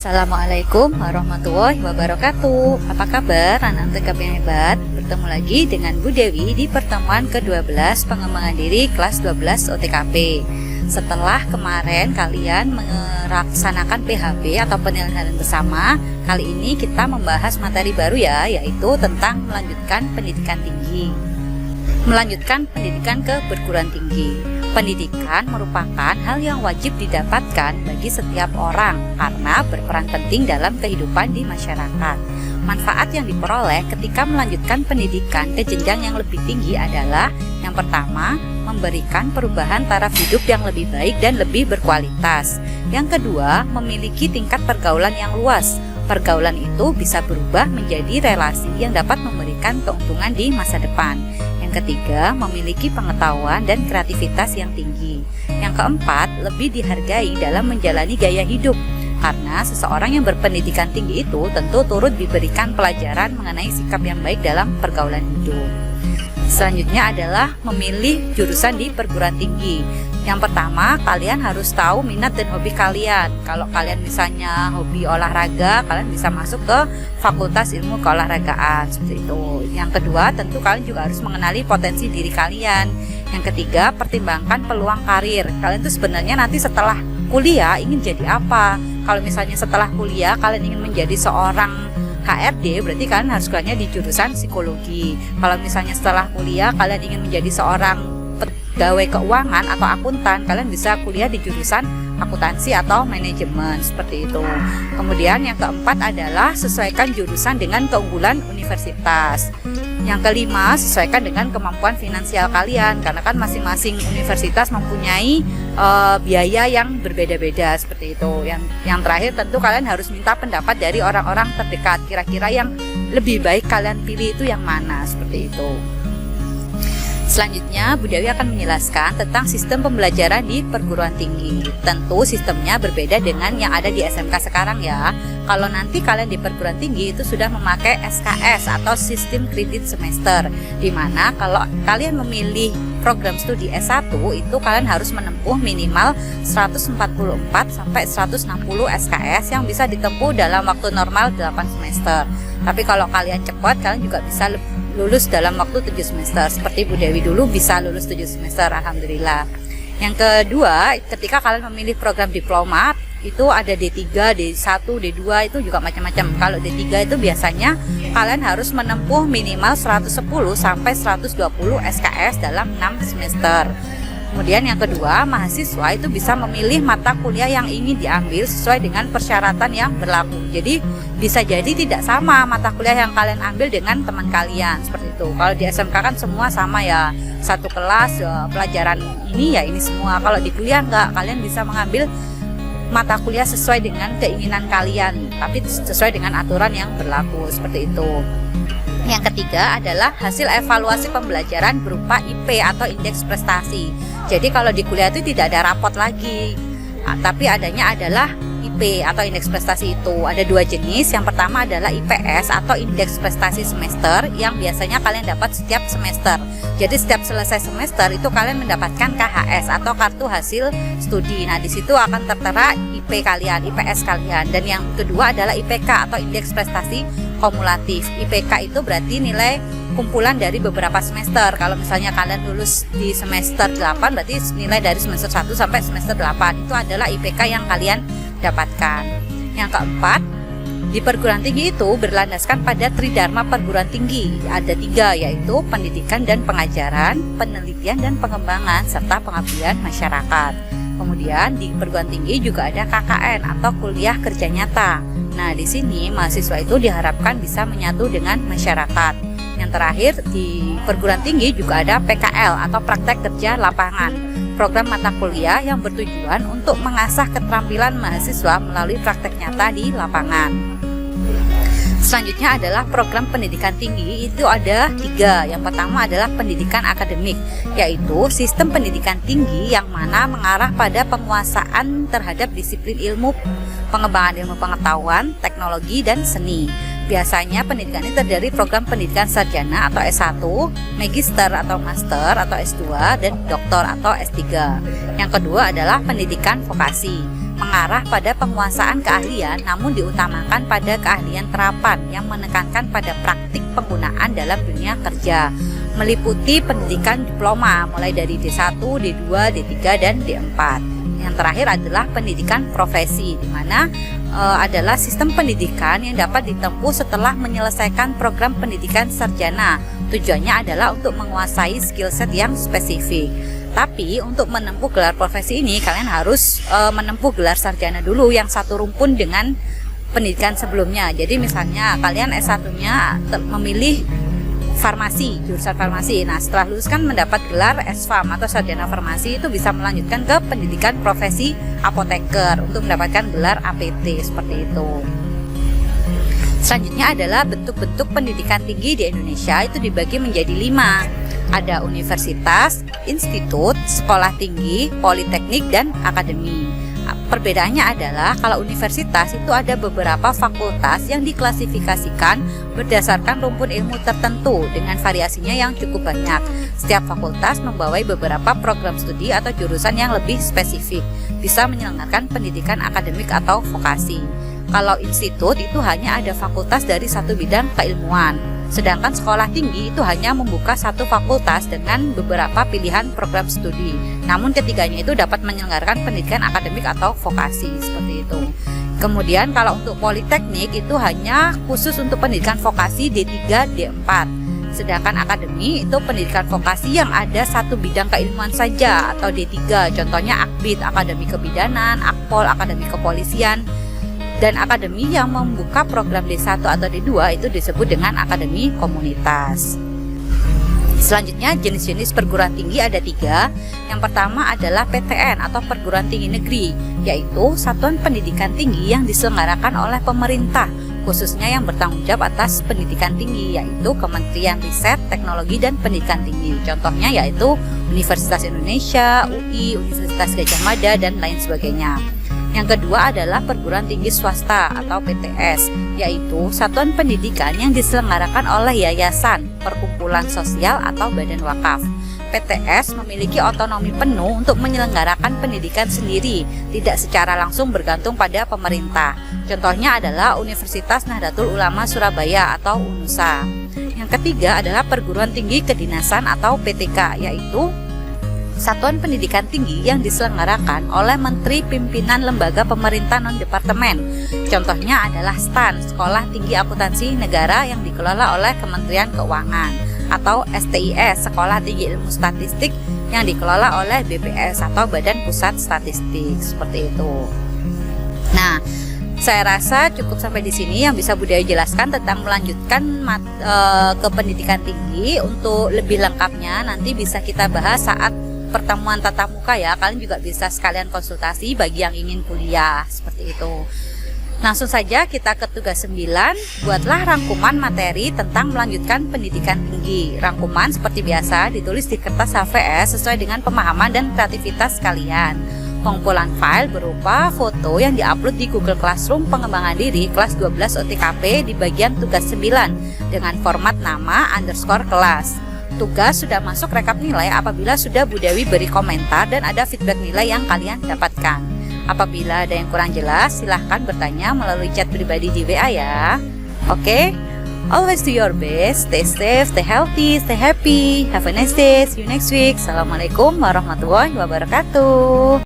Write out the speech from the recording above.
Assalamualaikum warahmatullahi wabarakatuh. Apa kabar anak TKP yang hebat? Bertemu lagi dengan Bu Dewi di pertemuan ke-12 pengembangan diri kelas 12 OTKP. Setelah kemarin kalian melaksanakan PHB atau penilaian bersama, kali ini kita membahas materi baru ya, yaitu tentang melanjutkan pendidikan tinggi. Melanjutkan pendidikan ke perguruan tinggi. Pendidikan merupakan hal yang wajib didapatkan bagi setiap orang karena berperan penting dalam kehidupan di masyarakat. Manfaat yang diperoleh ketika melanjutkan pendidikan ke jenjang yang lebih tinggi adalah yang pertama, memberikan perubahan taraf hidup yang lebih baik dan lebih berkualitas. Yang kedua, memiliki tingkat pergaulan yang luas. Pergaulan itu bisa berubah menjadi relasi yang dapat memberikan keuntungan di masa depan. Yang ketiga, memiliki pengetahuan dan kreativitas yang tinggi. Yang keempat, lebih dihargai dalam menjalani gaya hidup. Karena seseorang yang berpendidikan tinggi itu tentu turut diberikan pelajaran mengenai sikap yang baik dalam pergaulan hidup. Selanjutnya adalah memilih jurusan di perguruan tinggi. Yang pertama, kalian harus tahu minat dan hobi kalian. Kalau kalian misalnya hobi olahraga, kalian bisa masuk ke Fakultas Ilmu Keolahragaan, seperti itu. Yang kedua, tentu kalian juga harus mengenali potensi diri kalian. Yang ketiga, pertimbangkan peluang karir. Kalian tuh sebenarnya nanti setelah kuliah ingin jadi apa? Kalau misalnya setelah kuliah kalian ingin menjadi seorang HRD, berarti kalian harus kuliahnya di jurusan psikologi. Kalau misalnya setelah kuliah kalian ingin menjadi seorang pegawai keuangan atau akuntan, kalian bisa kuliah di jurusan akuntansi atau manajemen, seperti itu. Kemudian yang keempat adalah sesuaikan jurusan dengan keunggulan universitas. Yang kelima, sesuaikan dengan kemampuan finansial kalian, karena kan masing-masing universitas mempunyai biaya yang berbeda-beda, seperti itu. Yang terakhir, tentu kalian harus minta pendapat dari orang-orang terdekat, kira-kira yang lebih baik kalian pilih itu yang mana, seperti itu. Selanjutnya, Bu Dewi akan menjelaskan tentang sistem pembelajaran di perguruan tinggi. Tentu sistemnya berbeda dengan yang ada di SMK sekarang ya. Kalau nanti kalian di perguruan tinggi itu sudah memakai SKS atau sistem kredit semester, di mana kalau kalian memilih program studi S1 itu kalian harus menempuh minimal 144 sampai 160 SKS yang bisa ditempuh dalam waktu normal 8 semester. Tapi kalau kalian cepat, kalian juga bisa lulus dalam waktu 7 semester. Seperti Bu Dewi dulu bisa lulus 7 semester, alhamdulillah. Yang kedua, ketika kalian memilih program diplomat, itu ada D3, D1, D2 itu juga macam-macam. Kalau D3 itu biasanya kalian harus menempuh minimal 110 sampai 120 SKS dalam 6 semester. Kemudian yang kedua, mahasiswa itu bisa memilih mata kuliah yang ingin diambil sesuai dengan persyaratan yang berlaku. Jadi bisa jadi tidak sama mata kuliah yang kalian ambil dengan teman kalian, seperti itu. Kalau di SMK kan semua sama ya, satu kelas ya, pelajaran ini ya ini semua. Kalau di kuliah enggak, kalian bisa mengambil mata kuliah sesuai dengan keinginan kalian, tapi sesuai dengan aturan yang berlaku, seperti itu. Yang ketiga adalah hasil evaluasi pembelajaran berupa IP atau indeks prestasi. Jadi kalau di kuliah itu tidak ada rapot lagi, tapi adanya adalah IP atau indeks prestasi itu. Ada dua jenis. Yang pertama adalah IPS atau indeks prestasi semester yang biasanya kalian dapat setiap semester. Jadi setiap selesai semester itu kalian mendapatkan KHS atau kartu hasil studi. Nah, di situ akan tertera IP kalian, IPS kalian. Dan yang kedua adalah IPK atau indeks prestasi kumulatif. IPK itu berarti nilai kumpulan dari beberapa semester. Kalau misalnya kalian lulus di semester 8, berarti nilai dari semester 1 sampai semester 8 itu adalah IPK yang kalian dapatkan. Yang keempat, di perguruan tinggi itu berlandaskan pada tridharma perguruan tinggi. Ada 3, yaitu pendidikan dan pengajaran, penelitian dan pengembangan, serta pengabdian masyarakat. Kemudian di perguruan tinggi juga ada KKN atau kuliah kerja nyata. Nah, di sini mahasiswa itu diharapkan bisa menyatu dengan masyarakat. Yang terakhir, di perguruan tinggi juga ada PKL atau praktek kerja lapangan, program mata kuliah yang bertujuan untuk mengasah keterampilan mahasiswa melalui praktek nyata di lapangan. Selanjutnya adalah program pendidikan tinggi, itu ada 3. Yang pertama adalah pendidikan akademik, yaitu sistem pendidikan tinggi yang mana mengarah pada penguasaan terhadap disiplin ilmu, pengembangan ilmu pengetahuan, teknologi, dan seni. Biasanya pendidikan ini terdiri program pendidikan sarjana atau S1, magister atau master atau S2, dan doktor atau S3. Yang kedua adalah pendidikan vokasi. mengarah pada penguasaan keahlian, namun diutamakan pada keahlian terapan yang menekankan pada praktik penggunaan dalam dunia kerja, meliputi pendidikan diploma mulai dari D1, D2, D3, dan D4. Yang terakhir adalah pendidikan profesi, di mana adalah sistem pendidikan yang dapat ditempuh setelah menyelesaikan program pendidikan sarjana. Tujuannya adalah untuk menguasai skill set yang spesifik. Tapi untuk menempuh gelar profesi ini kalian harus menempuh gelar sarjana dulu yang satu rumpun dengan pendidikan sebelumnya. Jadi misalnya kalian S1-nya memilih farmasi, jurusan farmasi. Nah, setelah lulus kan mendapat gelar S.Pharm atau sarjana farmasi, itu bisa melanjutkan ke pendidikan profesi apoteker untuk mendapatkan gelar APT seperti itu. Selanjutnya adalah bentuk-bentuk pendidikan tinggi di Indonesia, itu dibagi menjadi 5. Ada universitas, institut, sekolah tinggi, politeknik, dan akademi. Perbedaannya adalah kalau universitas itu ada beberapa fakultas yang diklasifikasikan berdasarkan rumpun ilmu tertentu dengan variasinya yang cukup banyak. Setiap fakultas membawai beberapa program studi atau jurusan yang lebih spesifik, bisa menyelenggarakan pendidikan akademik atau vokasi. Kalau institut itu hanya ada fakultas dari satu bidang keilmuan. Sedangkan sekolah tinggi itu hanya membuka satu fakultas dengan beberapa pilihan program studi. Namun ketiganya itu dapat menyelenggarakan pendidikan akademik atau vokasi seperti itu. Kemudian kalau untuk politeknik itu hanya khusus untuk pendidikan vokasi D3, D4. Sedangkan akademi itu pendidikan vokasi yang ada satu bidang keilmuan saja atau D3. Contohnya Akbid, Akademi Kebidanan, Akpol, Akademi Kepolisian. Dan akademi yang membuka program D1 atau D2 itu disebut dengan akademi komunitas. Selanjutnya jenis-jenis perguruan tinggi ada 3. Yang pertama adalah PTN atau perguruan tinggi negeri, yaitu satuan pendidikan tinggi yang diselenggarakan oleh pemerintah, khususnya yang bertanggung jawab atas pendidikan tinggi, yaitu Kementerian Riset, Teknologi, dan Pendidikan Tinggi. Contohnya yaitu Universitas Indonesia, UI, Universitas Gadjah Mada, dan lain sebagainya. Yang kedua adalah perguruan tinggi swasta atau PTS, yaitu satuan pendidikan yang diselenggarakan oleh yayasan, perkumpulan sosial, atau badan wakaf. PTS memiliki otonomi penuh untuk menyelenggarakan pendidikan sendiri, tidak secara langsung bergantung pada pemerintah. Contohnya adalah Universitas Nahdlatul Ulama Surabaya atau UNUSA. Yang ketiga adalah perguruan tinggi kedinasan atau PTK, yaitu satuan pendidikan tinggi yang diselenggarakan oleh Menteri Pimpinan Lembaga Pemerintah Non-Departemen. Contohnya adalah STAN, Sekolah Tinggi Akuntansi Negara yang dikelola oleh Kementerian Keuangan, atau STIS, Sekolah Tinggi Ilmu Statistik yang dikelola oleh BPS atau Badan Pusat Statistik, seperti itu. Nah, saya rasa cukup sampai di sini yang bisa Budaya jelaskan tentang melanjutkan ke pendidikan tinggi. Untuk lebih lengkapnya nanti bisa kita bahas saat pertemuan tatap muka ya. Kalian juga bisa sekalian konsultasi bagi yang ingin kuliah seperti itu. Langsung saja kita ke tugas 9. Buatlah rangkuman materi tentang melanjutkan pendidikan tinggi. Rangkuman seperti biasa ditulis di kertas HVS sesuai dengan pemahaman dan kreativitas kalian. Pengumpulan file berupa foto yang diupload di Google Classroom pengembangan diri kelas 12 OTKP di bagian tugas 9 dengan format nama _ kelas. Tugas sudah masuk rekap nilai apabila sudah Bu Dewi beri komentar dan ada feedback nilai yang kalian dapatkan. Apabila ada yang kurang jelas, silahkan bertanya melalui chat pribadi di WA ya. Oke? Always do your best, stay safe, stay healthy, stay happy. Have a nice day, see you next week. Assalamualaikum warahmatullahi wabarakatuh.